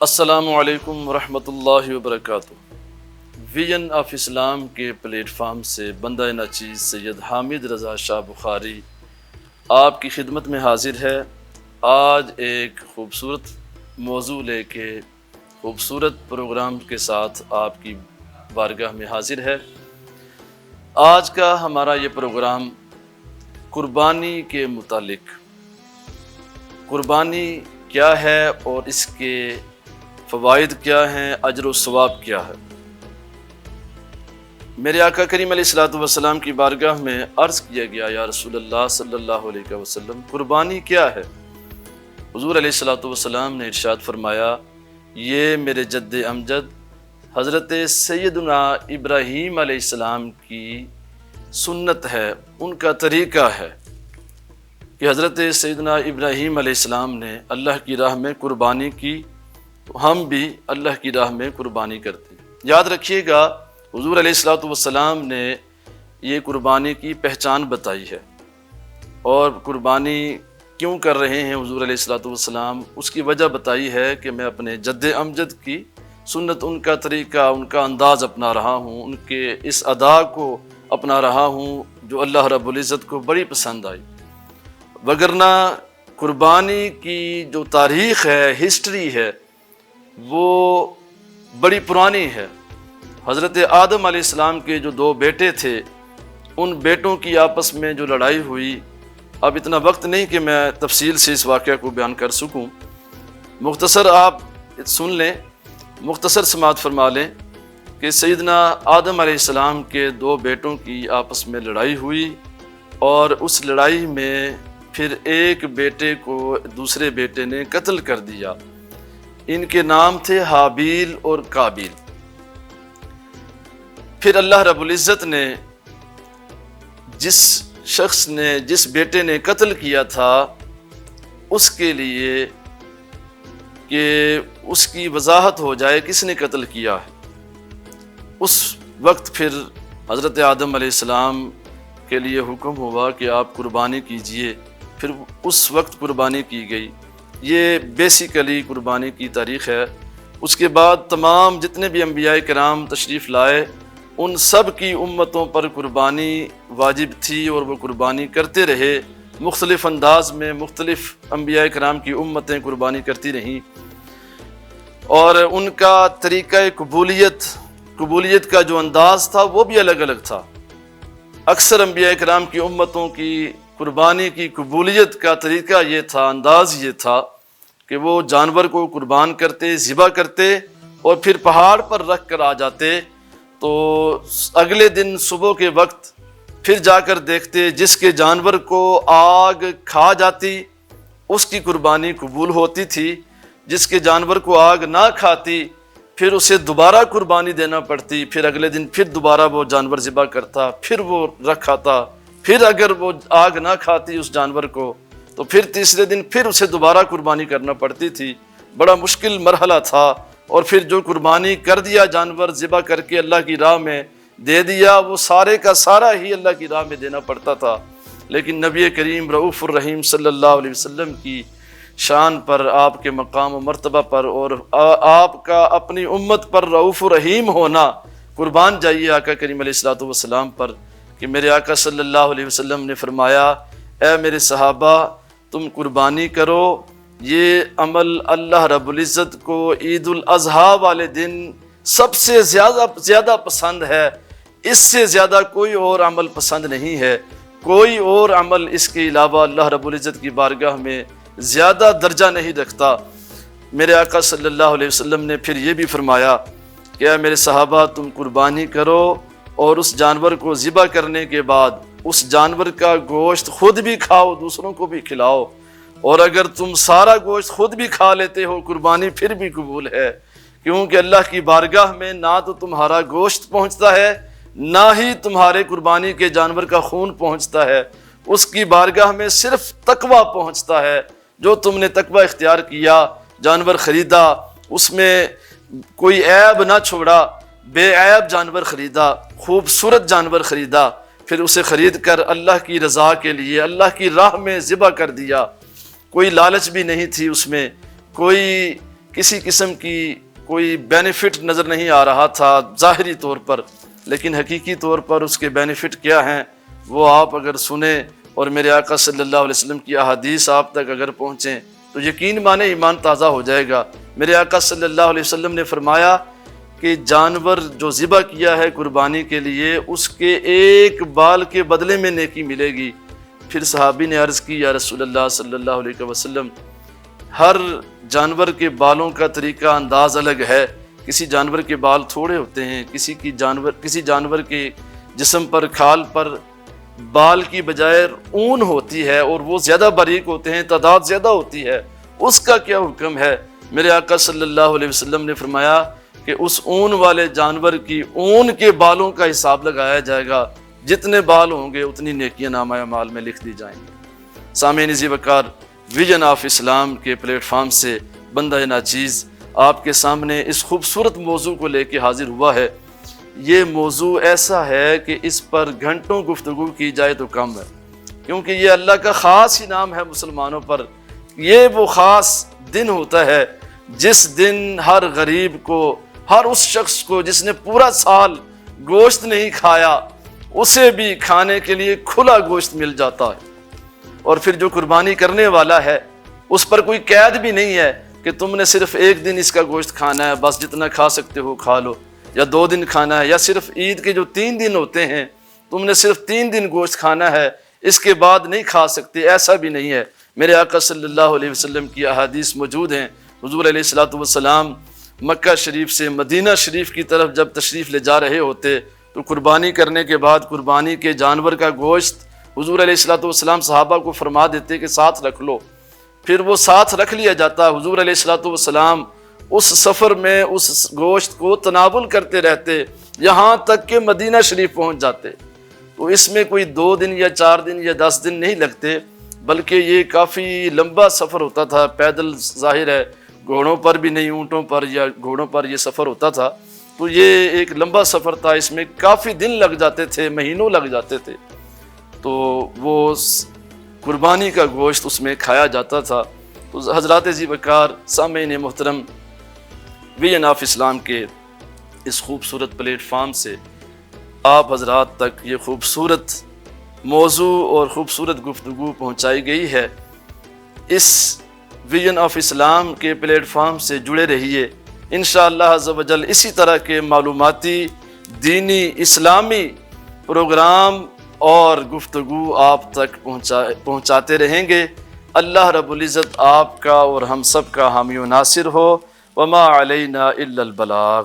السلام علیکم ورحمۃ اللہ وبرکاتہ۔ ویژن آف اسلام کے پلیٹ فارم سے بندہ ناچیز سید حامد رضا شاہ بخاری آپ کی خدمت میں حاضر ہے۔ آج ایک خوبصورت موضوع لے کے خوبصورت پروگرام کے ساتھ آپ کی بارگاہ میں حاضر ہے۔ آج کا ہمارا یہ پروگرام قربانی کے متعلق، قربانی کیا ہے اور اس کے فوائد کیا ہیں، اجر و ثواب کیا ہے۔ میرے آقا کریم علیہ الصلوۃ والسلام کی بارگاہ میں عرض کیا گیا، یا رسول اللہ صلی اللہ علیہ وسلم، قربانی کیا ہے؟ حضور علیہ الصلوۃ والسلام نے ارشاد فرمایا، یہ میرے جد امجد حضرت سیدنا ابراہیم علیہ السلام کی سنت ہے، ان کا طریقہ ہے کہ حضرت سیدنا ابراہیم علیہ السلام نے اللہ کی راہ میں قربانی کی، تو ہم بھی اللہ کی راہ میں قربانی کرتے ہیں۔ یاد رکھیے گا، حضور علیہ الصلوۃ والسلام نے یہ قربانی کی پہچان بتائی ہے، اور قربانی کیوں کر رہے ہیں حضور علیہ الصلوۃ والسلام، اس کی وجہ بتائی ہے کہ میں اپنے جد امجد کی سنت، ان کا طریقہ، ان کا انداز اپنا رہا ہوں، ان کے اس ادا کو اپنا رہا ہوں جو اللہ رب العزت کو بڑی پسند آئی۔ وگرنہ قربانی کی جو تاریخ ہے، ہسٹری ہے، وہ بڑی پرانی ہے۔ حضرت آدم علیہ السلام کے جو دو بیٹے تھے، ان بیٹوں کی آپس میں جو لڑائی ہوئی، اب اتنا وقت نہیں کہ میں تفصیل سے اس واقعہ کو بیان کر سکوں، مختصر آپ سن لیں، مختصر سماعت فرما لیں کہ سیدنا آدم علیہ السلام کے دو بیٹوں کی آپس میں لڑائی ہوئی، اور اس لڑائی میں پھر ایک بیٹے کو دوسرے بیٹے نے قتل کر دیا۔ ان کے نام تھے حابیل اور قابیل۔ پھر اللہ رب العزت نے جس شخص نے، جس بیٹے نے قتل کیا تھا، اس کے لیے کہ اس کی وضاحت ہو جائے کس نے قتل کیا ہے، اس وقت پھر حضرت آدم علیہ السلام کے لیے حکم ہوا کہ آپ قربانی کیجئے۔ پھر اس وقت قربانی کی گئی۔ یہ بیسیکلی قربانی کی تاریخ ہے۔ اس کے بعد تمام جتنے بھی انبیاء کرام تشریف لائے، ان سب کی امتوں پر قربانی واجب تھی، اور وہ قربانی کرتے رہے، مختلف انداز میں مختلف انبیاء کرام کی امتیں قربانی کرتی رہیں، اور ان کا طریقہ قبولیت کا جو انداز تھا وہ بھی الگ الگ تھا۔ اکثر انبیاء کرام کی امتوں کی قربانی کی قبولیت کا طریقہ یہ تھا، انداز یہ تھا کہ وہ جانور کو قربان کرتے، ذبح کرتے، اور پھر پہاڑ پر رکھ کر آ جاتے، تو اگلے دن صبح کے وقت پھر جا کر دیکھتے، جس کے جانور کو آگ کھا جاتی اس کی قربانی قبول ہوتی تھی، جس کے جانور کو آگ نہ کھاتی پھر اسے دوبارہ قربانی دینا پڑتی، پھر اگلے دن پھر دوبارہ وہ جانور ذبح کرتا، پھر وہ رکھاتا، پھر اگر وہ آگ نہ کھاتی اس جانور کو تو پھر تیسرے دن پھر اسے دوبارہ قربانی کرنا پڑتی تھی۔ بڑا مشکل مرحلہ تھا، اور پھر جو قربانی کر دیا، جانور ذبح کر کے اللہ کی راہ میں دے دیا، وہ سارے کا سارا ہی اللہ کی راہ میں دینا پڑتا تھا۔ لیکن نبی کریم رؤوف الرحیم صلی اللہ علیہ وسلم کی شان پر، آپ کے مقام و مرتبہ پر، اور آپ کا اپنی امت پر رؤوف الرحیم ہونا، قربان جائیے آقا کریم علیہ الصلوۃ والسلام پر، کہ میرے آقا صلی اللہ علیہ وسلم نے فرمایا، اے میرے صحابہ، تم قربانی کرو، یہ عمل اللہ رب العزت کو عید الاضحیٰ والے دن سب سے زیادہ پسند ہے، اس سے زیادہ کوئی اور عمل پسند نہیں ہے، کوئی اور عمل اس کے علاوہ اللہ رب العزت کی بارگاہ میں زیادہ درجہ نہیں رکھتا۔ میرے آقا صلی اللہ علیہ وسلم نے پھر یہ بھی فرمایا کہ اے میرے صحابہ، تم قربانی کرو، اور اس جانور کو ذبح کرنے کے بعد اس جانور کا گوشت خود بھی کھاؤ، دوسروں کو بھی کھلاؤ، اور اگر تم سارا گوشت خود بھی کھا لیتے ہو، قربانی پھر بھی قبول ہے، کیونکہ اللہ کی بارگاہ میں نہ تو تمہارا گوشت پہنچتا ہے، نہ ہی تمہارے قربانی کے جانور کا خون پہنچتا ہے، اس کی بارگاہ میں صرف تقوی پہنچتا ہے۔ جو تم نے تقوی اختیار کیا، جانور خریدا، اس میں کوئی عیب نہ چھوڑا، بے عیب جانور خریدا، خوبصورت جانور خریدا، پھر اسے خرید کر اللہ کی رضا کے لیے اللہ کی راہ میں ذبح کر دیا، کوئی لالچ بھی نہیں تھی اس میں، کوئی کسی قسم کی کوئی بینیفٹ نظر نہیں آ رہا تھا ظاہری طور پر، لیکن حقیقی طور پر اس کے بینیفٹ کیا ہیں وہ آپ اگر سنیں اور میرے آقا صلی اللہ علیہ وسلم کی احادیث آپ تک اگر پہنچیں تو یقین مانے ایمان تازہ ہو جائے گا۔ میرے آقا صلی اللہ علیہ وسلم نے فرمایا کہ جانور جو ذبح کیا ہے قربانی کے لیے، اس کے ایک بال کے بدلے میں نیکی ملے گی۔ پھر صحابی نے عرض کی، یا رسول اللہ صلی اللہ علیہ وسلم، ہر جانور کے بالوں کا طریقہ انداز الگ ہے، کسی جانور کے بال تھوڑے ہوتے ہیں، کسی جانور کے جسم پر کھال پر بال کی بجائے اون ہوتی ہے اور وہ زیادہ باریک ہوتے ہیں، تعداد زیادہ ہوتی ہے، اس کا کیا حکم ہے؟ میرے آقا صلی اللہ علیہ وسلم نے فرمایا کہ اس اون والے جانور کی اون کے بالوں کا حساب لگایا جائے گا، جتنے بال ہوں گے اتنی نیکیاں نامہ اعمال میں لکھ دی جائیں گی۔ سامعین عزیز وقار، ویژن آف اسلام کے پلیٹ فارم سے بندہ ناچیز آپ کے سامنے اس خوبصورت موضوع کو لے کے حاضر ہوا ہے۔ یہ موضوع ایسا ہے کہ اس پر گھنٹوں گفتگو کی جائے تو کم ہے، کیونکہ یہ اللہ کا خاص انعام ہے مسلمانوں پر۔ یہ وہ خاص دن ہوتا ہے جس دن ہر غریب کو، ہر اس شخص کو جس نے پورا سال گوشت نہیں کھایا، اسے بھی کھانے کے لیے کھلا گوشت مل جاتا ہے۔ اور پھر جو قربانی کرنے والا ہے اس پر کوئی قید بھی نہیں ہے کہ تم نے صرف ایک دن اس کا گوشت کھانا ہے، بس جتنا کھا سکتے ہو کھا لو، یا 2 دن کھانا ہے، یا صرف عید کے جو 3 دن ہوتے ہیں تم نے صرف 3 دن گوشت کھانا ہے، اس کے بعد نہیں کھا سکتے، ایسا بھی نہیں ہے۔ میرے آقا صلی اللہ علیہ وسلم کی احادیث موجود ہیں۔ حضور علیہ الصلوۃ والسلام مکہ شریف سے مدینہ شریف کی طرف جب تشریف لے جا رہے ہوتے تو قربانی کرنے کے بعد قربانی کے جانور کا گوشت حضور علیہ الصلوۃ والسلام صحابہ کو فرما دیتے کہ ساتھ رکھ لو، پھر وہ ساتھ رکھ لیا جاتا۔ حضور علیہ الصلوۃ والسلام اس سفر میں اس گوشت کو تناول کرتے رہتے یہاں تک کہ مدینہ شریف پہنچ جاتے۔ تو اس میں کوئی 2 دن یا 4 دن یا 10 دن نہیں لگتے، بلکہ یہ کافی لمبا سفر ہوتا تھا، پیدل ظاہر ہے، گھوڑوں پر بھی نہیں، اونٹوں پر یا گھوڑوں پر یہ سفر ہوتا تھا۔ تو یہ ایک لمبا سفر تھا، اس میں کافی دن لگ جاتے تھے، مہینوں لگ جاتے تھے، تو وہ قربانی کا گوشت اس میں کھایا جاتا تھا۔ تو حضرات ذی وقار، سامعین محترم، ویژن آف اسلام کے اس خوبصورت پلیٹ فارم سے آپ حضرات تک یہ خوبصورت موضوع اور خوبصورت گفتگو پہنچائی گئی ہے۔ اس ویژن آف اسلام کے پلیٹ فارم سے جڑے رہیے، انشاءاللہ عز و جل اسی طرح کے معلوماتی، دینی، اسلامی پروگرام اور گفتگو آپ تک پہنچاتے رہیں گے۔ اللہ رب العزت آپ کا اور ہم سب کا حامی و ناصر ہو۔ وما علینا الا البلاغ۔